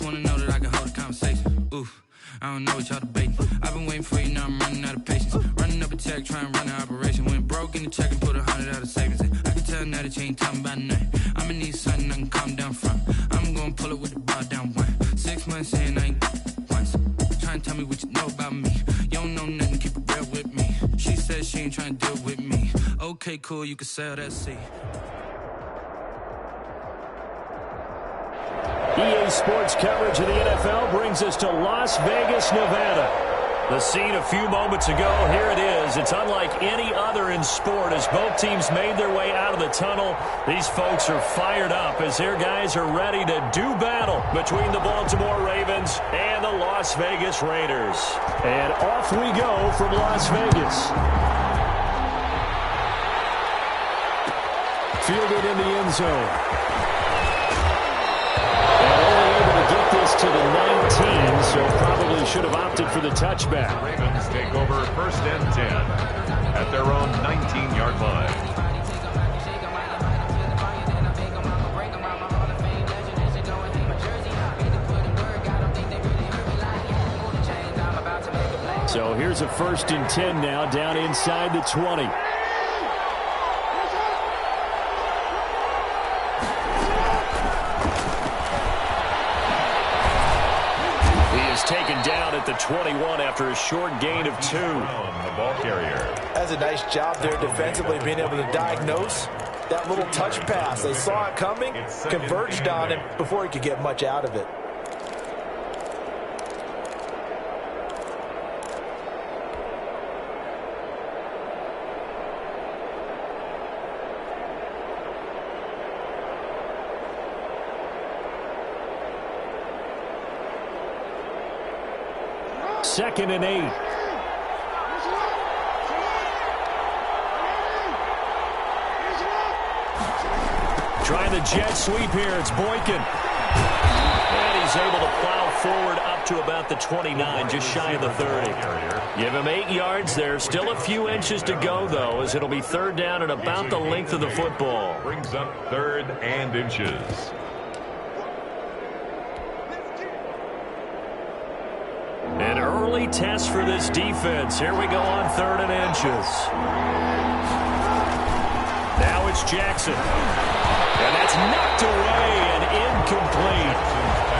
wanna know that I can hold a conversation. Oof, I don't know what y'all debating. I've been waiting for you, now I'm running out of patience. Running up a check, trying to run an operation. Went broke in the check and put 100 out of savings in. I can tell now that you ain't talking about nothing. I'ma need something I can calm down from. I'm gonna pull it with the bar down one. 6 months in, I ain't once. Trying to tell me what you know about me. You don't know nothing, keep it real with me. She said she ain't trying to deal with me. Okay, cool, you can sell that seat. EA Sports coverage of the NFL brings us to Las Vegas, Nevada. The scene a few moments ago, here it is. It's unlike any other in sport as both teams made their way out of the tunnel. These folks are fired up as their guys are ready to do battle between the Baltimore Ravens and the Las Vegas Raiders. And off we go from Las Vegas. Fielded in the end zone. Get this to the 19, so probably should have opted for the touchback. Ravens take over 1st and 10 at their own 19-yard line. So here's a 1st and 10 now, down inside the 20. Taken down at the 21 after a short gain of 2. The ball carrier. That's a nice job there defensively, being able to diagnose that little touch pass. They saw it coming, converged on him before he could get much out of it. Second and 8. Trying the jet sweep here. It's Boykin. And he's able to plow forward up to about the 29, just shy of the 30. Give him 8 yards there. Still a few inches to go, though, as it'll be 3rd down and about the length of the football. Brings up 3rd and inches. An early test for this defense. Here we go on 3rd and inches. Now it's Jackson. And that's knocked away and incomplete.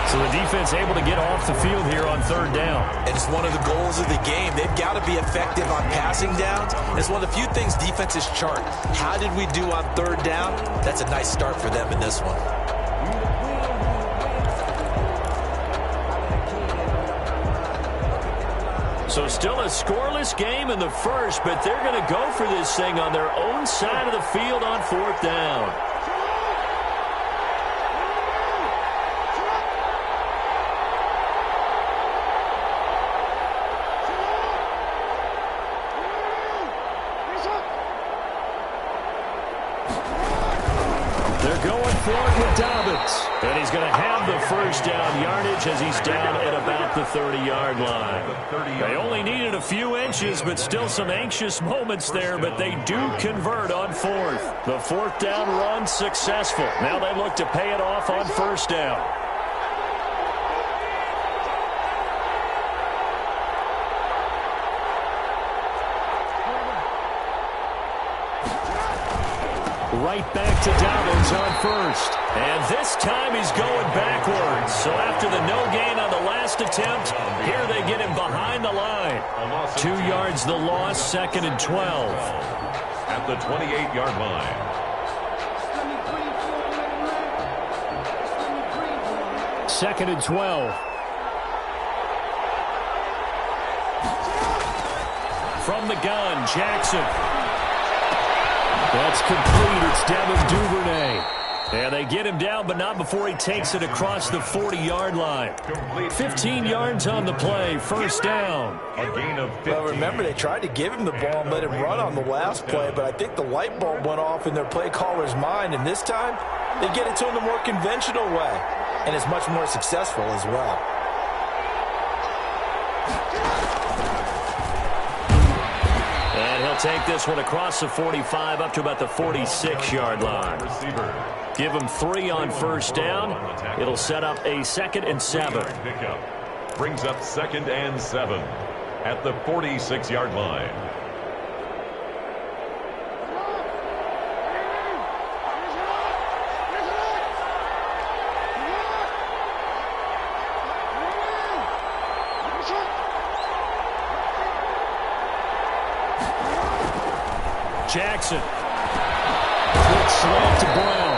So the defense able to get off the field here on 3rd down. And it's one of the goals of the game. They've got to be effective on passing downs. It's one of the few things defenses chart. How did we do on 3rd down? That's a nice start for them in this one. So still a scoreless game in the first, but they're going to go for this thing on their own side of the field on 4th down. They're going for it with Dobbins. And he's going to have the 1st down yardage as he's down at about the 30-yard line. They only needed a few inches, but still some anxious moments there, but they do convert on 4th. The 4th down run successful. Now they look to pay it off on 1st down. Right back to Dobbins on 1st. And this time he's going backwards. So after the no gain on the last attempt, here they get him behind the line. 2 yards the loss, 2nd and 12. At the 28-yard line. Second and 12. From the gun, Jackson. That's complete. It's Devin Duvernay. And they get him down, but not before he takes it across the 40-yard line. 15 yards on the play, 1st down. A gain of 15. Well, remember, they tried to give him the ball and let him run on the last play, but I think the light bulb went off in their play caller's mind, and this time they get it to him the more conventional way, and it's much more successful as well. And he'll take this one across the 45 up to about the 46-yard line. Give them 3 on first down. It'll set up a 2nd and 7. Brings up 2nd and 7 at the 46-yard line. Jackson. Quick slant to Brown.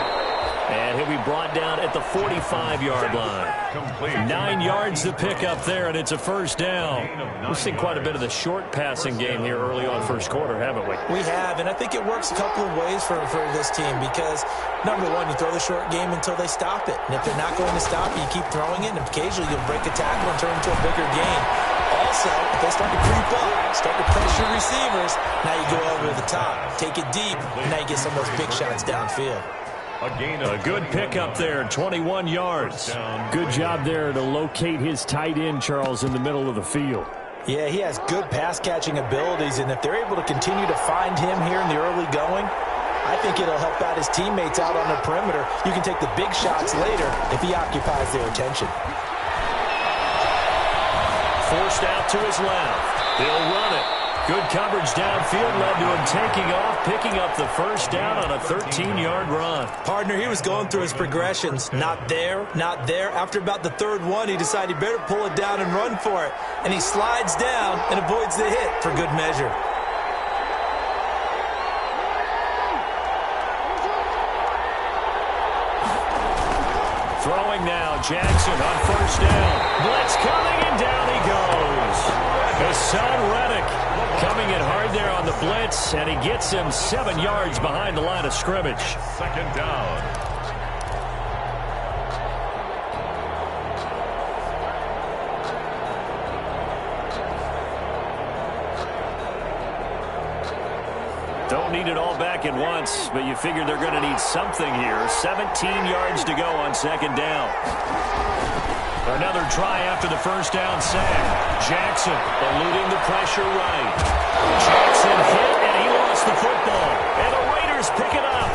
And he'll be brought down at the 45-yard line. 9 yards to pick up there, and it's a first down. We've seen quite a bit of the short passing game here early on first quarter, haven't we? We have, and I think it works a couple of ways for this team because, number one, you throw the short game until they stop it. And if they're not going to stop it, you keep throwing it, and occasionally you'll break a tackle and turn it into a bigger gain. Also, if they start to creep up, start to pressure receivers, now you go over the top, take it deep, and now you get some of those big shots downfield. A good pickup there, 21 yards. Good job there to locate his tight end, Charles, in the middle of the field. Yeah, he has good pass-catching abilities, and if they're able to continue to find him here in the early going, I think it'll help out his teammates out on the perimeter. You can take the big shots later if he occupies their attention. Forced out to his left. He'll run it. Good coverage downfield led to him taking off, picking up the first down on a 13-yard run. Partner, he was going through his progressions. Not there, not there. After about the third one, he decided he better pull it down and run for it. And he slides down and avoids the hit for good measure. Throwing now, Jackson on first down. Blitz coming, and down he goes. Hassan Reddick coming in hard there on the blitz, and he gets him 7 yards behind the line of scrimmage. 2nd down. Don't need it all back at once, but you figure they're going to need something here. 17 yards to go on 2nd down. Another try after the first down sack. Jackson eluding the pressure right. Jackson hit, and he lost the football. And the Raiders pick it up.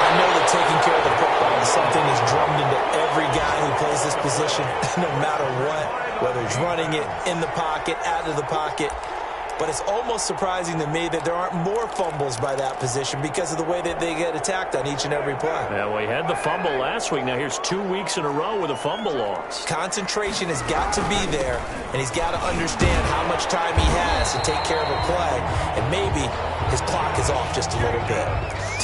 I know that taking care of the football is something that's drummed into every guy who plays this position, no matter what, whether he's running it, in the pocket, out of the pocket. But it's almost surprising to me that there aren't more fumbles by that position because of the way that they get attacked on each and every play. Yeah, well, he had the fumble last week. Now here's 2 weeks in a row with a fumble loss. Concentration has got to be there, and he's got to understand how much time he has to take care of a play, and maybe his clock is off just a little bit.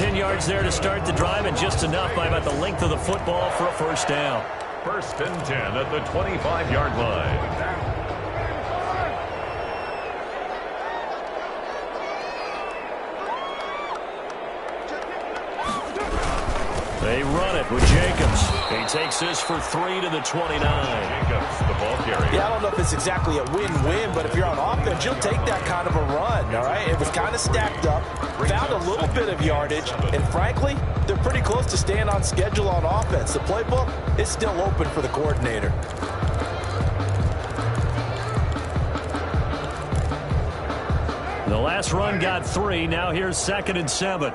10 yards there to start the drive, and just enough by about the length of the football for a first down. 1st and 10 at the 25-yard line. They run it with Jacobs. He takes this for 3 to the 29. Jacobs, the ball carrier. Yeah, I don't know if it's exactly a win-win, but if you're on offense, you'll take that kind of a run, all right? It was kind of stacked up, found a little bit of yardage, and frankly, they're pretty close to staying on schedule on offense. The playbook is still open for the coordinator. The last run got 3. Now here's 2nd and 7.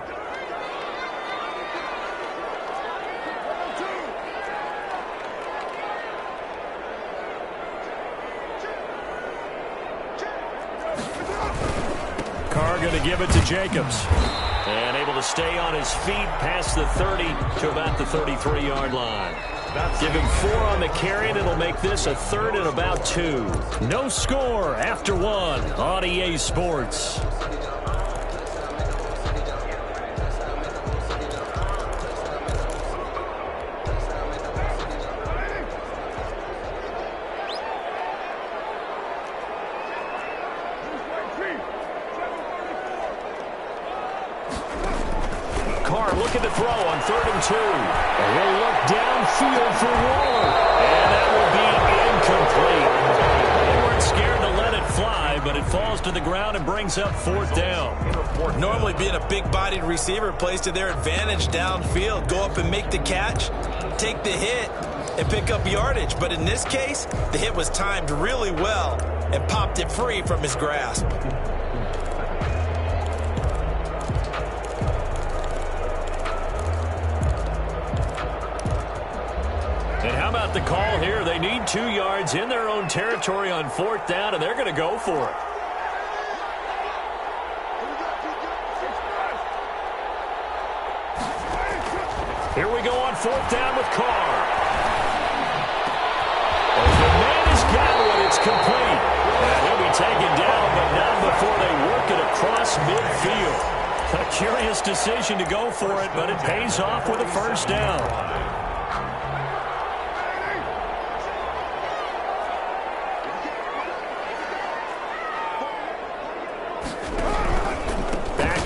Going to give it to Jacobs. And able to stay on his feet past the 30 to about the 33-yard line. Give him 4 on the carry, and it'll make this a 3rd and about 2. No score after 1 on EA Sports. Looking to throw on 3rd and 2. And he'll look downfield for Waller. And that will be incomplete. They weren't scared to let it fly, but it falls to the ground and brings up 4th down. Normally being a big-bodied receiver plays to their advantage downfield. Go up and make the catch, take the hit, and pick up yardage. But in this case, the hit was timed really well. and popped it free from his grasp. And how about the call here? They need 2 yards in their own territory on 4th down, and they're going to go for it. Here we go on 4th down with Carr. As the man has got it, it's complete. And he'll be taken down, but not before they work it across midfield. A curious decision to go for it, but it pays off with a 1st down.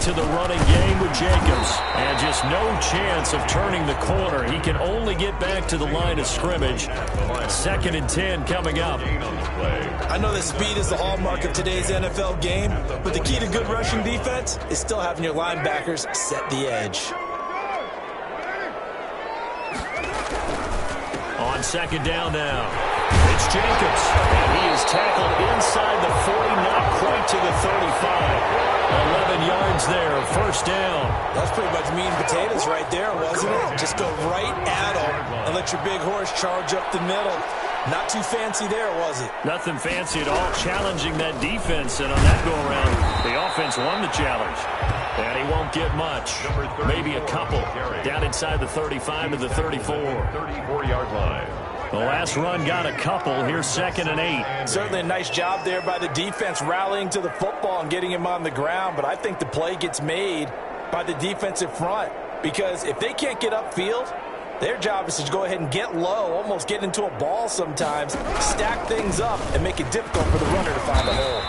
To the running game with Jacobs, and just no chance of turning the corner. He can only get back to the line of scrimmage. 2nd and 10 coming up. I know that speed is the hallmark of today's NFL game, but the key to good rushing defense is still having your linebackers set the edge. On 2nd down now, it's Jacobs, and he is tackled inside the 40, not quite to the 35. 11 yards there, 1st down. That's pretty much meat and potatoes right there, wasn't it? Just go right at him and let your big horse charge up the middle. Not too fancy there, was it? Nothing fancy at all, challenging that defense, and on that go-around, the offense won the challenge. And he won't get much, maybe a couple, down inside the 35 to the 34. 34-yard line. The last run got a couple. Here's 2nd and 8. Certainly a nice job there by the defense rallying to the football and getting him on the ground, but I think the play gets made by the defensive front, because if they can't get upfield, their job is to go ahead and get low, almost get into a ball sometimes, stack things up, and make it difficult for the runner to find a hole.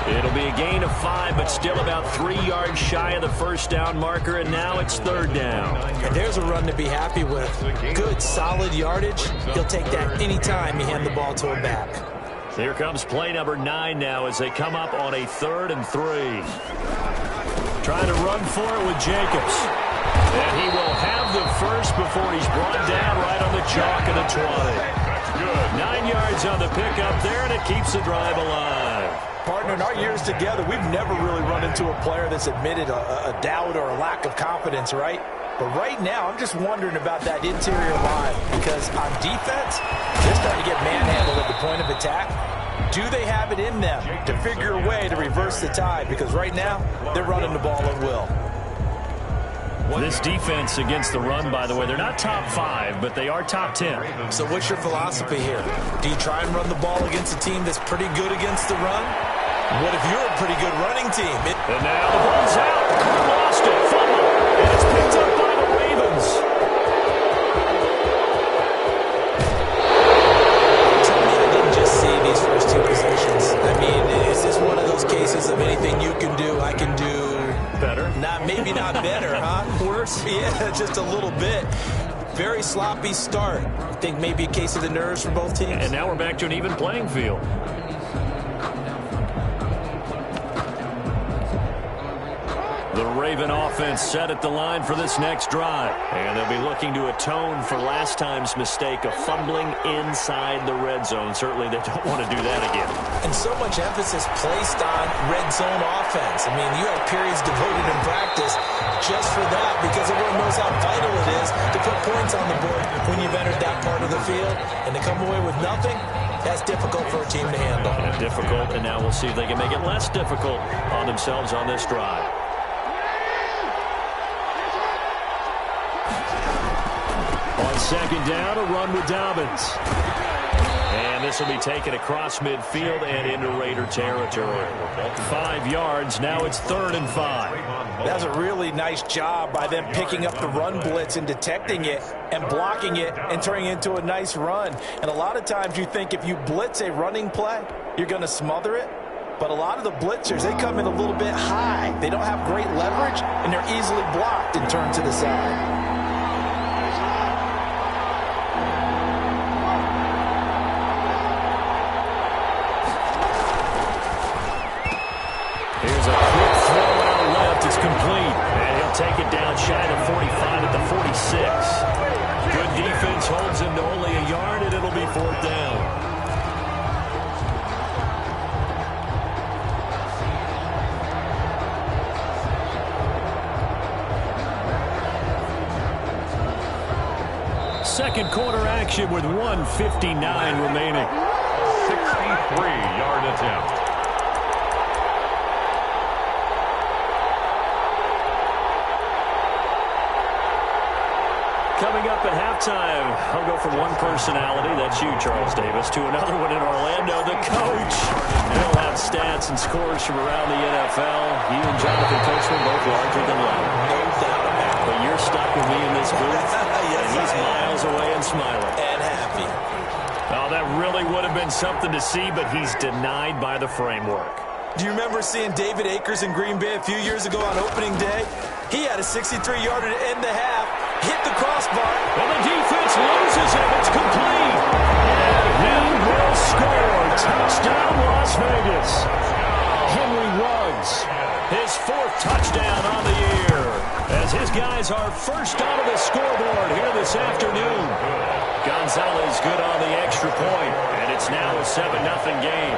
It'll be a gain of 5, but still about 3 yards shy of the 1st down marker, and now it's 3rd down. And there's a run to be happy with. Good, solid yardage. He'll take that any time you hand the ball to him back. Here comes play number 9 now as they come up on a 3rd and 3. Trying to run for it with Jacobs. And he will have the first before he's brought down right on the chalk of the 20. 9 yards on the pickup there, and it keeps the drive alive. Partner, in our years together, we've never really run into a player that's admitted a doubt or a lack of confidence, right? But right now, I'm just wondering about that interior line, because on defense, they're starting to get manhandled at the point of attack. Do they have it in them to figure a way to reverse the tide? Because right now, they're running the ball at will. This defense against the run, by the way, they're not top 5, but they are top 10. So what's your philosophy here? Do you try and run the ball against a team that's pretty good against the run? What if you're a pretty good running team? And now the ball's out. Lost it. Fumble. And it's picked up by the Ravens. Tell me I didn't just see these first 2 possessions. I mean, is this one of those cases of anything you can do, I can do? Better. Maybe not better, huh? Worse? Yeah, just a little bit. Very sloppy start. I think maybe a case of the nerves for both teams. And now we're back to an even playing field. The Raven offense set at the line for this next drive. And they'll be looking to atone for last time's mistake of fumbling inside the red zone. Certainly they don't want to do that again. And so much emphasis placed on red zone offense. I mean, you have periods devoted in practice just for that, because everyone knows how vital it is to put points on the board when you've entered that part of the field. And to come away with nothing, that's difficult for a team to handle. And difficult, and now we'll see if they can make it less difficult on themselves on this drive. On 2nd down, a run with Dobbins. And this will be taken across midfield and into Raider territory. 5 yards, now it's 3rd and 5. That's a really nice job by them picking up the run blitz and detecting it and blocking it and turning it into a nice run. And a lot of times you think if you blitz a running play, you're going to smother it. But a lot of the blitzers, they come in a little bit high. They don't have great leverage, and they're easily blocked and turned to the side. Here's a quick throw out left. It's complete. And he'll take it down shy of 45 at the 46. Good defense holds him to only a yard, and it'll be 4th down. Second quarter action with 1:59 remaining. 63-yard attempt. Coming up at halftime, I'll go from one personality, that's you, Charles Davis, to another one in Orlando, the coach. He'll have stats and scores from around the NFL. You and Jonathan Coachman both larger than life. No doubt about it. But you're stuck with me in this booth, Yes, and he's miles away and smiling. And happy. Oh, that really would have been something to see, but he's denied by the framework. Do you remember seeing David Akers in Green Bay a few years ago on opening day? He had a 63-yarder to end the half, hit the crossbar. Well, the defense loses it. It's complete. And he will score. Touchdown, Las Vegas. Henry Ruggs, his 4th touchdown on the year, as his guys are first onto the scoreboard here this afternoon. Gonzalez good on the extra point, and it's now a 7-0 game.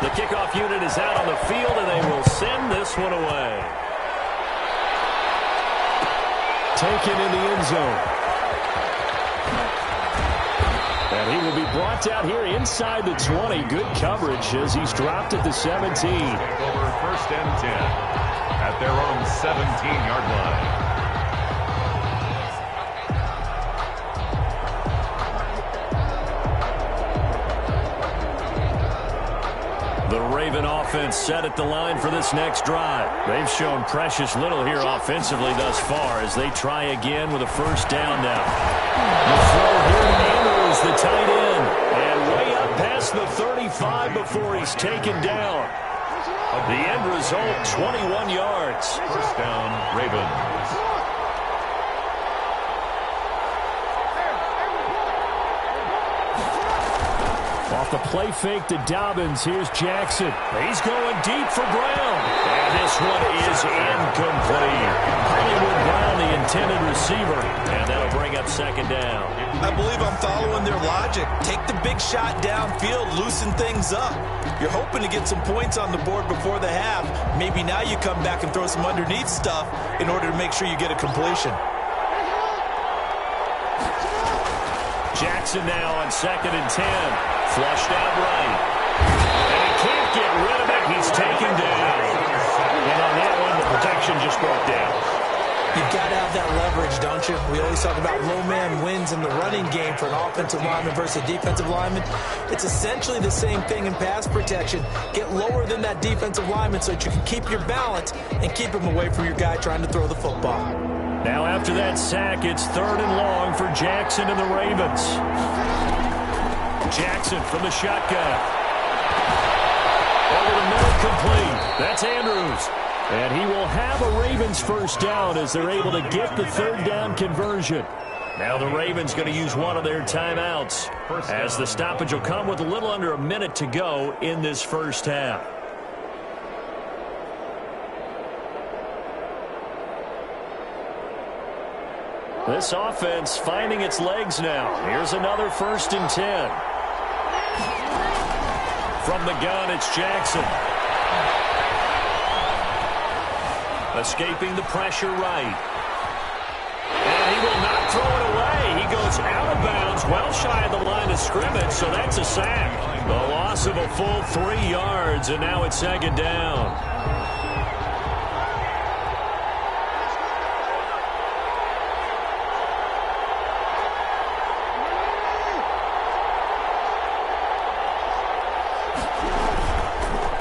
The kickoff unit is out on the field, and they will send this one away. Taken in the end zone. And he will be brought down here inside the 20. Good coverage as he's dropped at the 17. Over 1st and 10 at their own 17-yard line. The Raven offense set at the line for this next drive. They've shown precious little here offensively thus far as they try again with a first down now. The throw here to Andrews, the tight end, and way up past the 35 before he's taken down. The end result, 21 yards. First down, Ravens. Off the play fake to Dobbins, here's Jackson. He's going deep for Brown. And this one is incomplete. Hollywood Brown, the intended receiver. And that'll bring up second down. I believe I'm following their logic. Take the big shot downfield, loosen things up. You're hoping to get some points on the board before the half. Maybe now you come back and throw some underneath stuff in order to make sure you get a completion. Jackson now on 2nd and 10. Flushed out right. And he can't get rid of it. He's taken down. And on that one, the protection just broke down. You've got to have that leverage, don't you? We always talk about low man wins in the running game for an offensive lineman versus a defensive lineman. It's essentially the same thing in pass protection. Get lower than that defensive lineman so that you can keep your balance and keep him away from your guy trying to throw the football. Now after that sack, it's 3rd and long for Jackson and the Ravens. Jackson from the shotgun. Over the middle, complete. That's Andrews. And he will have a Ravens first down as they're able to get the 3rd down conversion. Now the Ravens going to use one of their timeouts as the stoppage will come with a little under a minute to go in this first half. This offense finding its legs now. Here's another 1st and 10. From the gun, it's Jackson. Escaping the pressure right. And he will not throw it away. He goes out of bounds, well shy of the line of scrimmage, so that's a sack. The loss of a full 3 yards, and now it's 2nd down.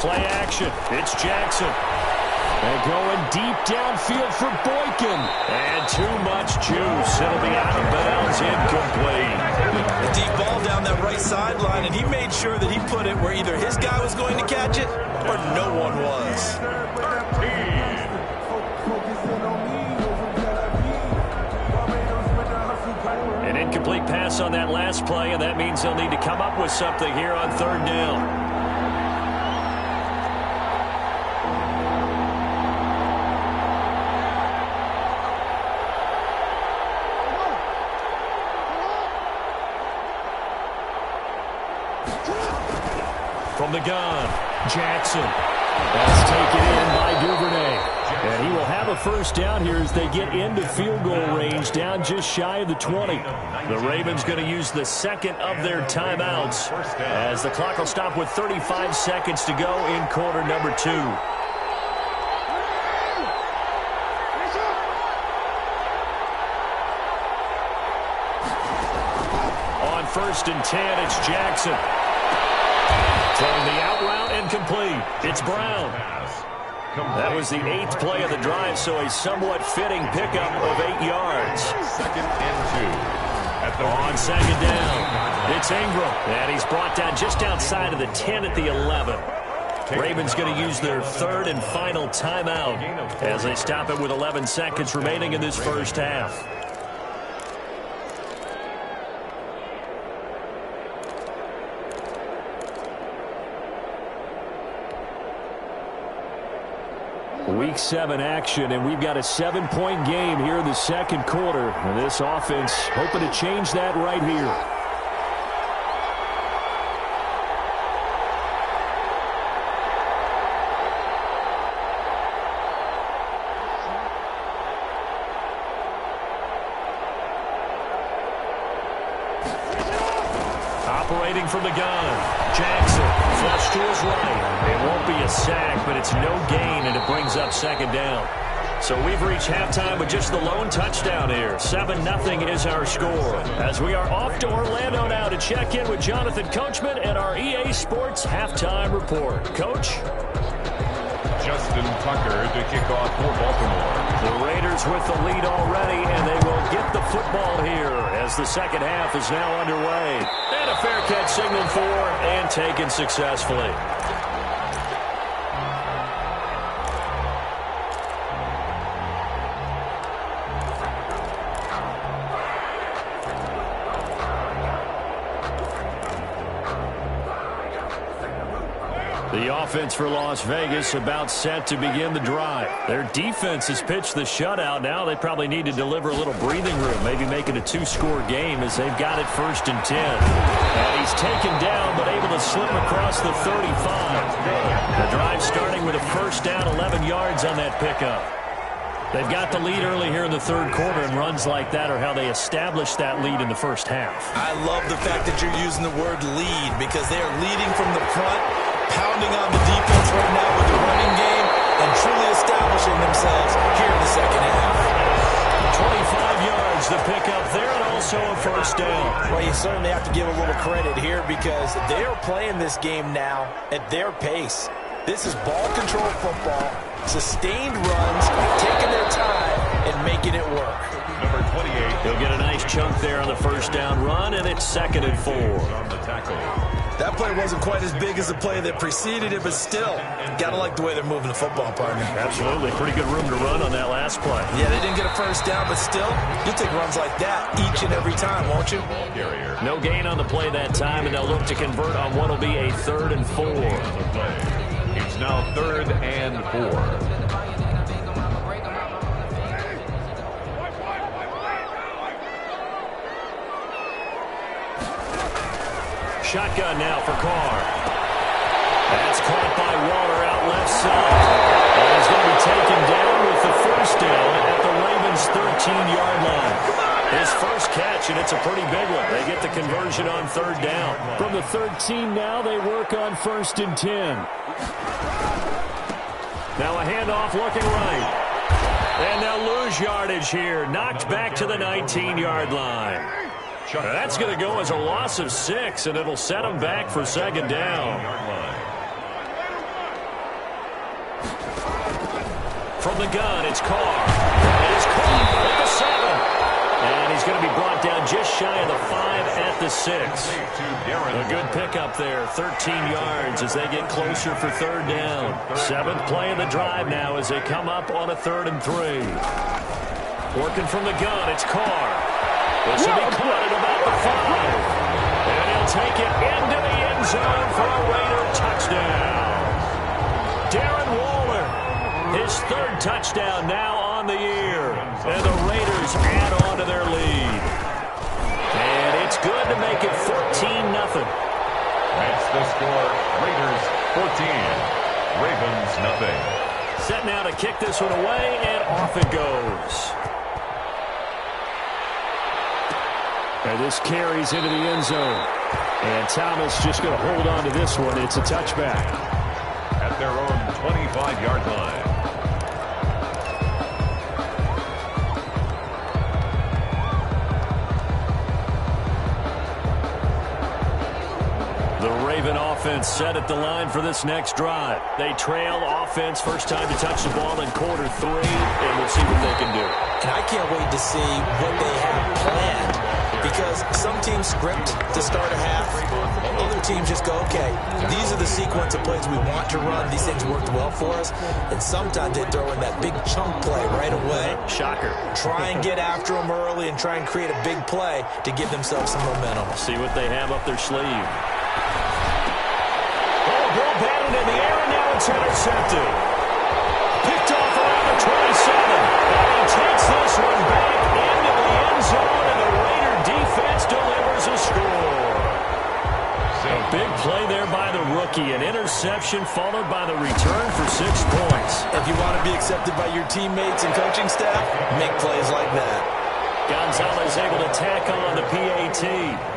Play action. It's Jackson. And going deep downfield for Boykin. And too much juice. It'll be out of bounds, incomplete. A deep ball down that right sideline, and he made sure that he put it where either his guy was going to catch it or no one was. An incomplete pass on that last play, and that means they'll need to come up with something here on 3rd down. From the gun, Jackson. That's taken in by Duvernay. And he will have a a first down here as they get into field goal range, down just shy of the 20. The Ravens going to use the second of their timeouts as the clock will stop with 35 seconds to go in quarter number 2. On 1st and 10, it's Jackson. Throwing the out route and complete. It's Brown. That was the 8th play of the drive, so a somewhat fitting pickup of 8 yards. 2nd and 2. On 2nd down, it's Ingram. And he's brought down just outside of the 10 at the 11. Ravens going to use their 3rd and final timeout as they stop it with 11 seconds remaining in this first half. Week 7 action, and we've got a 7-point game here in the second quarter. And this offense hoping to change that right here. Operating from the gun. Jackson, flush to his right. It won't be a sack, but it's no gain, and it brings up 2nd down. So we've reached halftime with just the lone touchdown here. 7-0 is our score. As we are off to Orlando now to check in with Jonathan Coachman and our EA Sports halftime report. Coach? Justin Tucker to kick off for Baltimore. The Raiders with the lead already, and they will get the football here as the second half is now underway. And a fair catch signaled for and taken successfully. The offense for Las Vegas about set to begin the drive. Their defense has pitched the shutout. Now they probably need to deliver a little breathing room, maybe make it a 2-score game as they've got it 1st and 10. And he's taken down but able to slip across the 35. The drive starting with a first down, 11 yards on that pickup. They've got the lead early here in the third quarter, and runs like that are how they established that lead in the first half. I love the fact that you're using the word lead because they are leading from the front, pounding on the defense right now with the running game, and truly establishing themselves here in the second half. 25 yards the pickup there, and also a first down. Well, you certainly have to give a little credit here because they are playing this game now at their pace. This is ball control football, sustained runs, taking their time, and making it work. Number 28. He'll get a nice chunk there on the first down run, and it's 2nd and 4. On the tackle. That play wasn't quite as big as the play that preceded it, but still, gotta like the way they're moving the football, partner. Absolutely. Pretty good room to run on that last play. Yeah, they didn't get a first down, but still, you'll take runs like that each and every time, won't you? No gain on the play that time, and they'll look to convert on what will be a 3rd and 4. It's now 3rd and 4. Shotgun now for Carr. That's caught by Waller out left side. And he's going to be taken down with the first down at the Ravens' 13-yard line. His first catch, and it's a pretty big one. They get the conversion on 3rd down. From the 13 now, they work on 1st and 10. Now a handoff looking right. And they'll lose yardage here. Knocked back to the 19-yard line. That's going to go as a loss of 6, and it'll set them back for 2nd down. From the gun, it's Carr. And he's caught at the 7. And he's going to be brought down just shy of the 5 at the 6. A good pickup there, 13 yards as they get closer for 3rd down. 7th play of the drive now as they come up on a 3rd and 3. Working from the gun, it's Carr. This will be caught at about the 5. And he'll take it into the end zone for a Raider touchdown. Darren Waller, his 3rd touchdown now on the year. And the Raiders add on to their lead. And it's good to make it 14-0. That's the score. Raiders 14. Ravens nothing. Set now to to kick this one away, and off it goes. And this carries into the end zone. And Thomas just going to hold on to this one. It's a touchback. At their own 25-yard line. The Raven offense set at the line for this next drive. They trail offense, first time to touch the ball in quarter 3, and we'll see what they can do. And I can't wait to see what they have planned, because some teams script to start a half, other teams just go, okay, these are the sequence of plays we want to run. These things worked well for us, and sometimes they throw in that big chunk play right away. Shocker. Try and get after them early and try and create a big play to give themselves some momentum. See what they have up their sleeve. Ball batted in the air, and now it's intercepted. Picked off around the 27. And he takes this one back into the end zone, and the Raider defense delivers a score. A big play there by the rookie. An interception followed by the return for 6 points. If you want to be accepted by your teammates and coaching staff, make plays like that. Gonzalez able to tack on the PAT,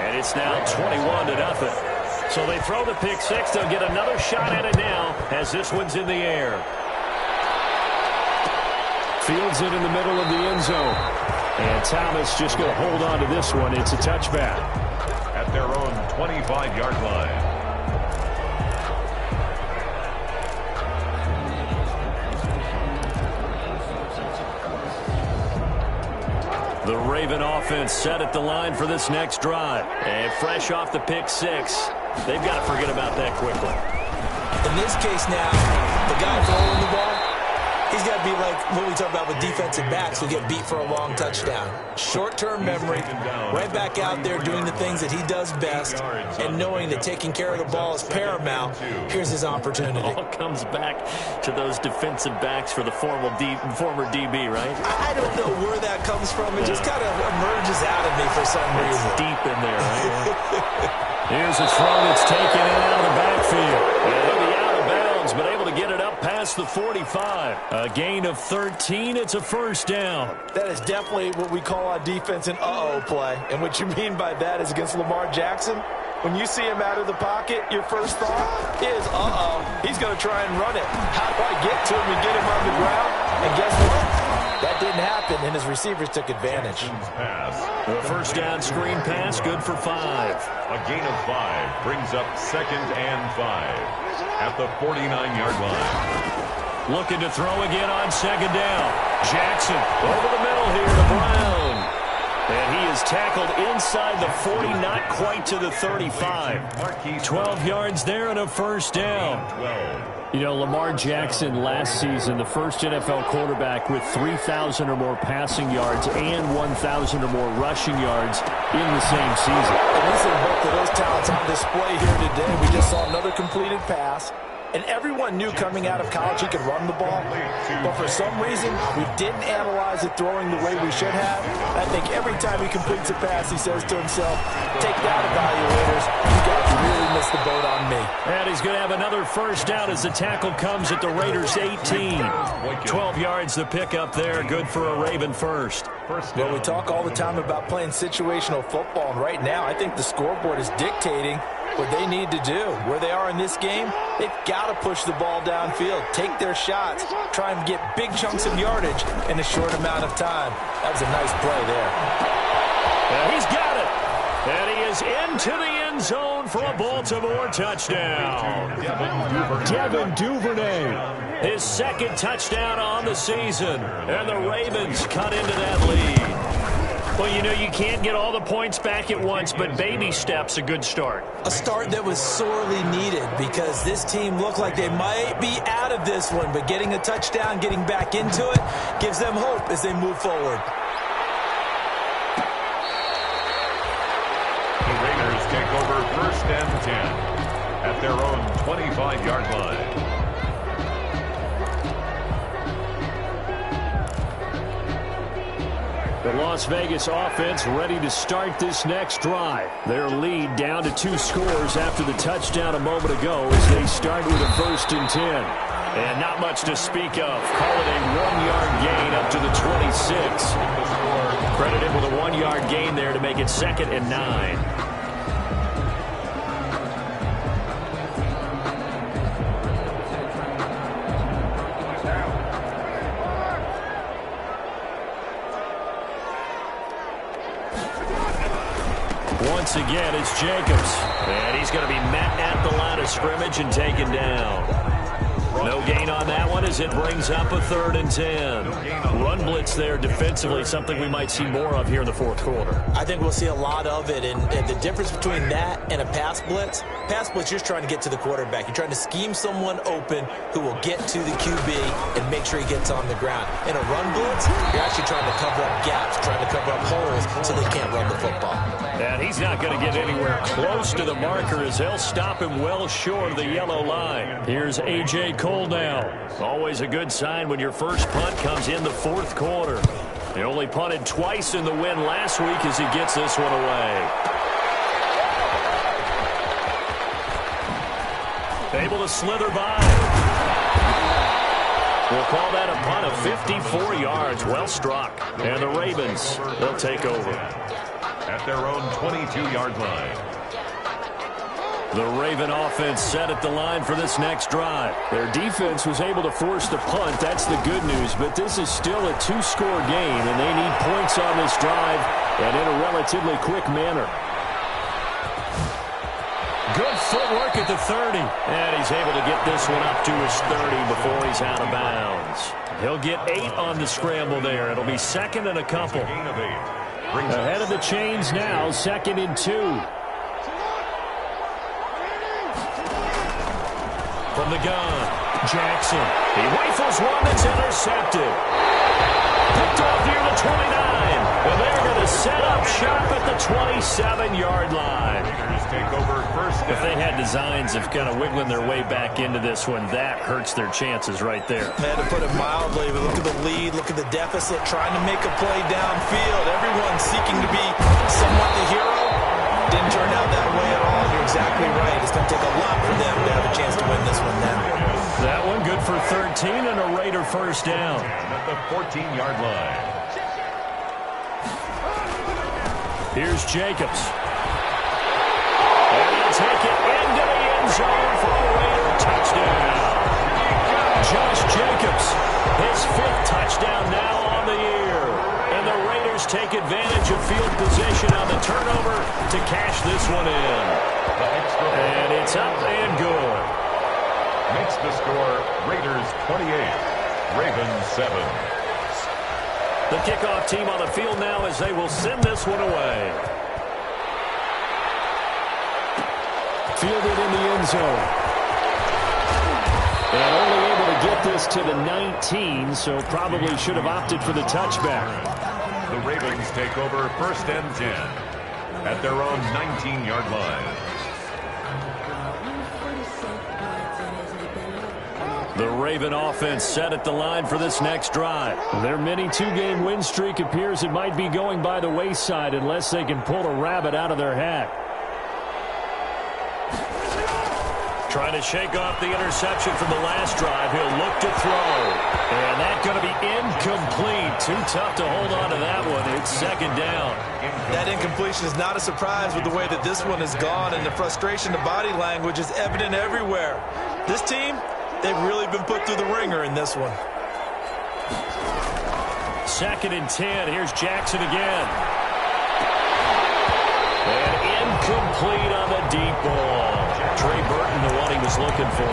and it's now 21-0. So they throw the pick 6. They'll get another shot at it now as this one's in the air. Fields it in the middle of the end zone. And Thomas just going to hold on to this one. It's a touchback. At their own 25-yard line. The Raven offense set at the line for this next drive. And fresh off the pick 6. They've got to forget about that quickly. In this case now, the guy throwing the ball, he's got to be like what we talk about with defensive backs who get beat for a long touchdown. Short-term memory, right back out there doing the things that he does best, and knowing that taking care of the ball is paramount. Here's his opportunity. It all comes back to those defensive backs for the former DB, right? I don't know where that comes from. It just kind of emerges out of me for some reason. It's deep in there, right? Here's a throw that's taken in out of the backfield. And he'll be out of bounds, but able to get it up past the 45. A gain of 13. It's a first down. That is definitely what we call on defense an uh-oh play. And what you mean by that is against Lamar Jackson, when you see him out of the pocket, your first thought is, uh-oh, he's going to try and run it. How do I get to him and get him on the ground? And guess what? That didn't happen, and his receivers took advantage. The first down screen pass, good for 5. A gain of 5 brings up 2nd and 5 at the 49-yard line. Looking to throw again on 2nd down. Jackson over the middle here to Brown. And he is tackled inside the 40, not quite to the 35. 12 yards there and a first down. You know, Lamar Jackson last season, the first NFL quarterback with 3,000 or more passing yards and 1,000 or more rushing yards in the same season. And we see both of those talents on display here today. We just saw another completed pass. And everyone knew coming out of college he could run the ball. But for some reason, we didn't analyze it throwing the way we should have. I think every time he completes a pass, he says to himself, take that, evaluators. You guys really missed the boat on me. And he's going to have another first down as the tackle comes at the Raiders' 18. 12 yards the pickup there. Good for a Raven first. Well, we talk all the time about playing situational football. And right now, I think the scoreboard is dictating what they need to do. Where they are in this game, they've got to push the ball downfield, take their shots, try and get big chunks of yardage in a short amount of time. That was a nice play there. And he's got it. And he is into the end zone for a Baltimore touchdown. Devin Duvernay. His 2nd touchdown on the season. And the Ravens cut into that lead. Well, you know, you can't get all the points back at once, but baby steps, a good start. A start that was sorely needed because this team looked like they might be out of this one, but getting a touchdown, getting back into it, gives them hope as they move forward. The Raiders take over 1st and 10 at their own 25-yard line. The Las Vegas offense ready to start this next drive. Their lead down to 2 scores after the touchdown a moment ago as they start with a 1st and 10. And not much to speak of. Call it a 1-yard gain up to the 26. Credit him with a 1-yard gain there to make it 2nd and 9. Once again, it's Jacobs. And he's going to be met at the line of scrimmage and taken down. No gain on that one as it brings up a 3rd and 10. Run blitz there defensively, something we might see more of here in the 4th quarter. I think we'll see a lot of it, and the difference between that and a pass blitz, you're trying to get to the quarterback. You're trying to scheme someone open who will get to the QB and make sure he gets on the ground. In a run blitz, you're actually trying to cover up gaps, trying to cover up holes so they can't run the football. And he's not going to get anywhere close to the marker as they'll stop him well short of the yellow line. Here's A.J. Cole now. Always a good sign when your first punt comes in the 4th quarter. He only punted twice in the win last week as he gets this one away. Able to slither by. We'll call that a punt of 54 yards. Well struck. And the Ravens, they'll take over. At their own 22-yard line. The Raven offense set at the line for this next drive. Their defense was able to force the punt. That's the good news. But this is still a 2-score game, and they need points on this drive and in a relatively quick manner. Good footwork at the 30. And he's able to get this one up to his 30 before he's out of bounds. He'll get 8 on the scramble there. It'll be 2nd and a couple. Ahead of the chains now, 2nd and 2. From the gun, Jackson. He rifles one that's intercepted. Picked off near the 29. And they're going to set up shop at the 27-yard line. Take over first. If they had designs of kind of wiggling their way back into this one, that hurts their chances right there. They had to put it mildly, but look at the lead, look at the deficit, trying to make a play downfield. Everyone seeking to be somewhat the hero. Didn't turn out that way at all. You're exactly right. It's going to take a lot for them to have a chance to win this one then. That one good for 13 and a Raider first down. At the 14-yard line. Here's Jacobs. And he'll take it into the end zone for a Raider touchdown. Josh Jacobs, his 5th touchdown now on the year. And the Raiders take advantage of field position on the turnover to cash this one in. And it's up and good. Makes the score Raiders 28, Ravens 7. The kickoff team on the field now as they will send this one away. Fielded in the end zone. And only able to get this to the 19, so probably should have opted for the touchback. The Ravens take over 1st and 10 at their own 19-yard line. The Raven offense set at the line for this next drive. Their mini 2-game win streak appears it might be going by the wayside unless they can pull a rabbit out of their hat. Trying to shake off the interception from the last drive. He'll look to throw. And that's going to be incomplete. Too tough to hold on to that one. It's 2nd down. That incompletion is not a surprise with the way that this one has gone, and the frustration, the body language is evident everywhere. This team, they've really been put through the ringer in this one. 2nd and 10. Here's Jackson again. And incomplete on the deep ball. Trey Burton, the one he was looking for.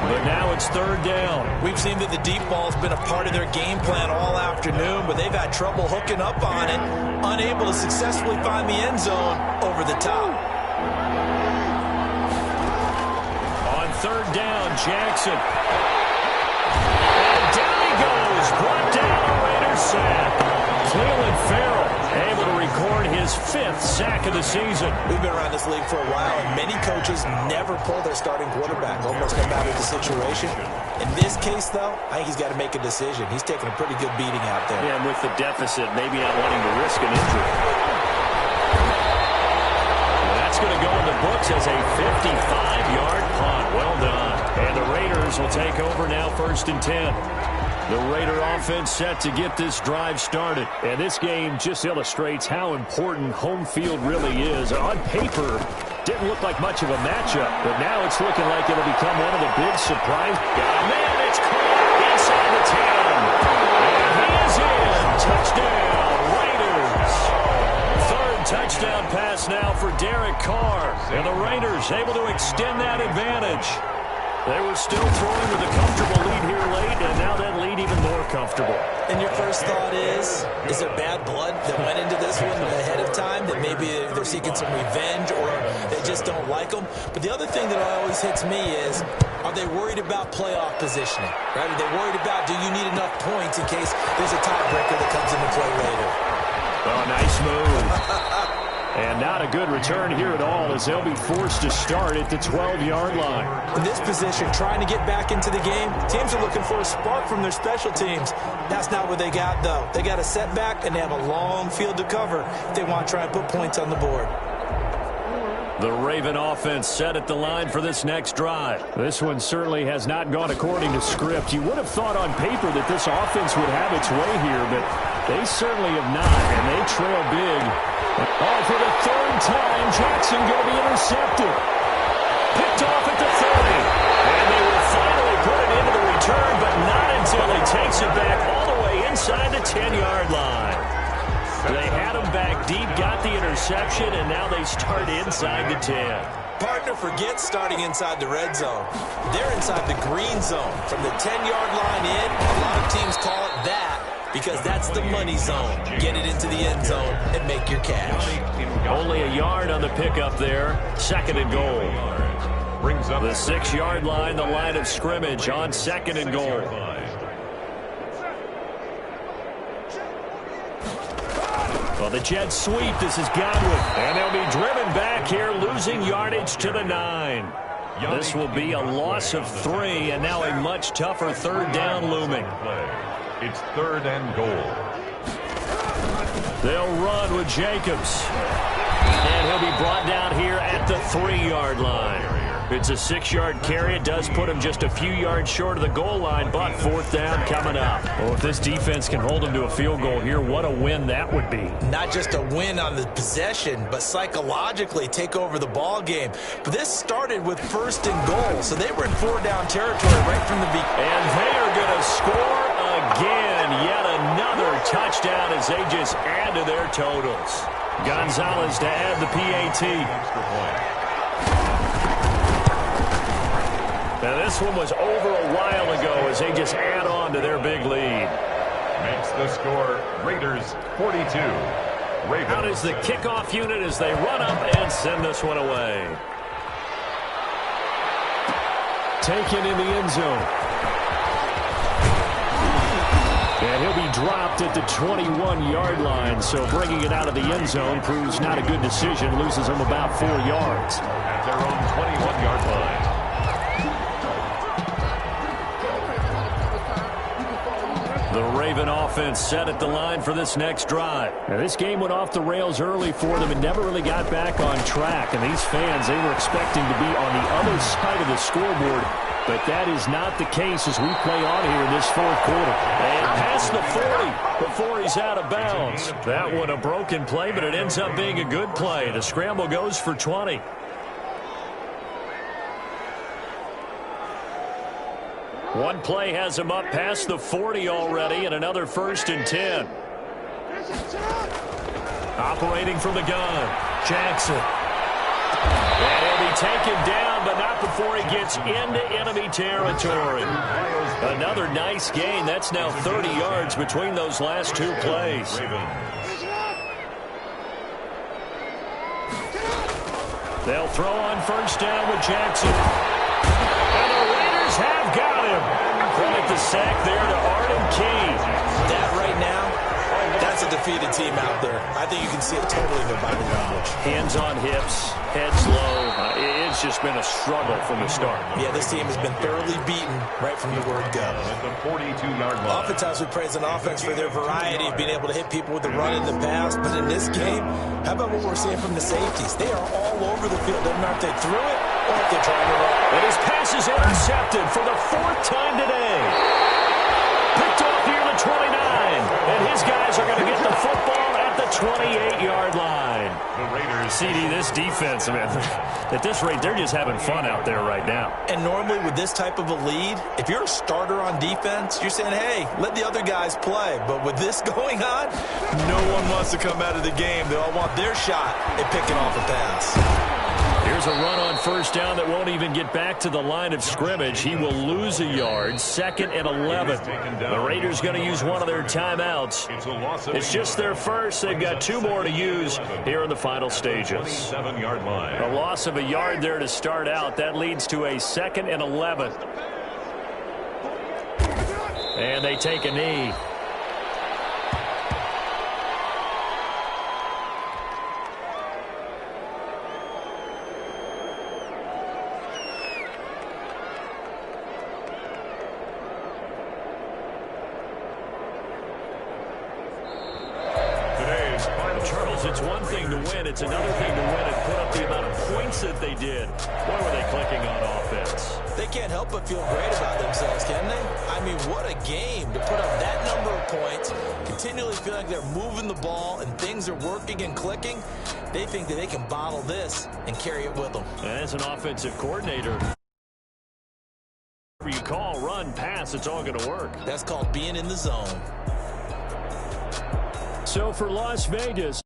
But now it's 3rd down. We've seen that the deep ball's been a part of their game plan all afternoon, but they've had trouble hooking up on it, unable to successfully find the end zone over the top. On 3rd down, Jackson. And down he goes. Brought down a Raiders sack. Cleveland Farrell able to record his 5th sack of the season. We've been around this league for a while, and many coaches never pull their starting quarterback, almost no matter the situation. In this case, though, I think he's got to make a decision. He's taking a pretty good beating out there. Yeah, and with the deficit, maybe not wanting to risk an injury. That's going to go in the books as a 55-yard punt. Well done. And the Raiders will take over now, 1st and 10. The Raider offense set to get this drive started. And this game just illustrates how important home field really is. On paper, didn't look like much of a matchup, but now it's looking like it'll become one of the big surprises. Oh, man, it's caught inside the 10. And he is in. Touchdown, Raiders. Third touchdown pass now for Derek Carr. And the Raiders able to extend that advantage. They were still throwing with a comfortable lead here late, and now that lead even more comfortable. And your first thought is there bad blood that went into this one ahead of time, that maybe they're seeking some revenge or they just don't like them? But the other thing that always hits me is, are they worried about playoff positioning? Right? Are they worried about, do you need enough points in case there's a tiebreaker that comes into play later? Oh, nice move. And not a good return here at all, as they'll be forced to start at the 12-yard line. In this position, trying to get back into the game, teams are looking for a spark from their special teams. That's not what they got, though. They got a setback, and they have a long field to cover if they want to try and put points on the board. The Raven offense set at the line for this next drive. This one certainly has not gone according to script. You would have thought on paper that this offense would have its way here, but they certainly have not, and they trail big. Oh, for the third time, Jackson going to be intercepted. Picked off at the 30. And they will finally put it into the return, but not until he takes it back all the way inside the 10-yard line. They had him back deep, got the interception, and now they start inside the 10. Partner forgets starting inside the red zone. They're inside the green zone. From the 10-yard line in, a lot of teams call it that because that's the money zone. Get it into the end zone and make your cash. Only a yard on the pickup there. 2nd and goal. Brings up the 6-yard line, the line of scrimmage on 2nd and goal. Well, the jet sweep, this is Godwin. And they'll be driven back here, losing yardage to the 9. This will be a loss of 3, and now a much tougher 3rd down looming. It's 3rd and goal. They'll run with Jacobs. And he'll be brought down here at the 3-yard line. It's a 6-yard carry. It does put him just a few yards short of the goal line, but 4th down coming up. Well, if this defense can hold them to a field goal here, what a win that would be. Not just a win on the possession, but psychologically take over the ball game. But this started with 1st and goal, so they were in 4-down territory right from the beginning. And they are going to score again. Yet another touchdown as they just add to their totals. Gonzalez to add the PAT. Now, this one was over a while ago as they just add on to their big lead. Makes the score Raiders 42. Ravens. Out is the kickoff unit as they run up and send this one away. Taken in the end zone. And he'll be dropped at the 21-yard line, so bringing it out of the end zone proves not a good decision. Loses him about 4 yards. At their own 21-yard line. The Raven offense set at the line for this next drive. Now, this game went off the rails early for them and never really got back on track. And these fans, they were expecting to be on the other side of the scoreboard. But that is not the case as we play on here in this 4th quarter. And past the 40 before he's out of bounds. That one a broken play, but it ends up being a good play. The scramble goes for 20. One play has him up past the 40 already, and another 1st and 10. Operating from the gun, Jackson. And he'll be taken down, but not before he gets into enemy territory. Another nice gain. That's now 30 yards between those last 2 plays. They'll throw on 1st down with Jackson. And the Raiders have got him. Quite the sack there to Arden Key. That right now, that's a defeated team out there. I think you can see it totally in their body language. Hands on hips, heads low. It's just been a struggle from the start. Yeah, this team has been thoroughly beaten right from the word go. At the 42-yard line. Oftentimes we praise an offense for their variety of being able to hit people with the run in the pass, but in this game, how about what we're seeing from the safeties? They are all over the field. Doesn't matter if they threw it And his pass is intercepted for the 4th time today. Picked off near the 29. And his guys are going to get the football at the 28-yard line. The Raiders. CD, this defense, man, at this rate, they're just having fun out there right now. And normally with this type of a lead, if you're a starter on defense, you're saying, hey, let the other guys play. But with this going on, no one wants to come out of the game. They all want their shot at picking off a pass. Here's a run on 1st down that won't even get back to the line of scrimmage. He will lose a yard. 2nd and 11. The Raiders going to use one of their timeouts. It's just their first. They've got 2 more to use here in the final stages. 27-yard line. A loss of a yard there to start out. That leads to a 2nd and 11. And they take a knee. It's one thing to win. It's another thing to win and put up the amount of points that they did. Boy, were they clicking on offense. They can't help but feel great about themselves, can they? I mean, what a game to put up that number of points, continually feeling like they're moving the ball and things are working and clicking. They think that they can bottle this and carry it with them. And as an offensive coordinator, whatever you call, run, pass, it's all going to work. That's called being in the zone. So for Las Vegas,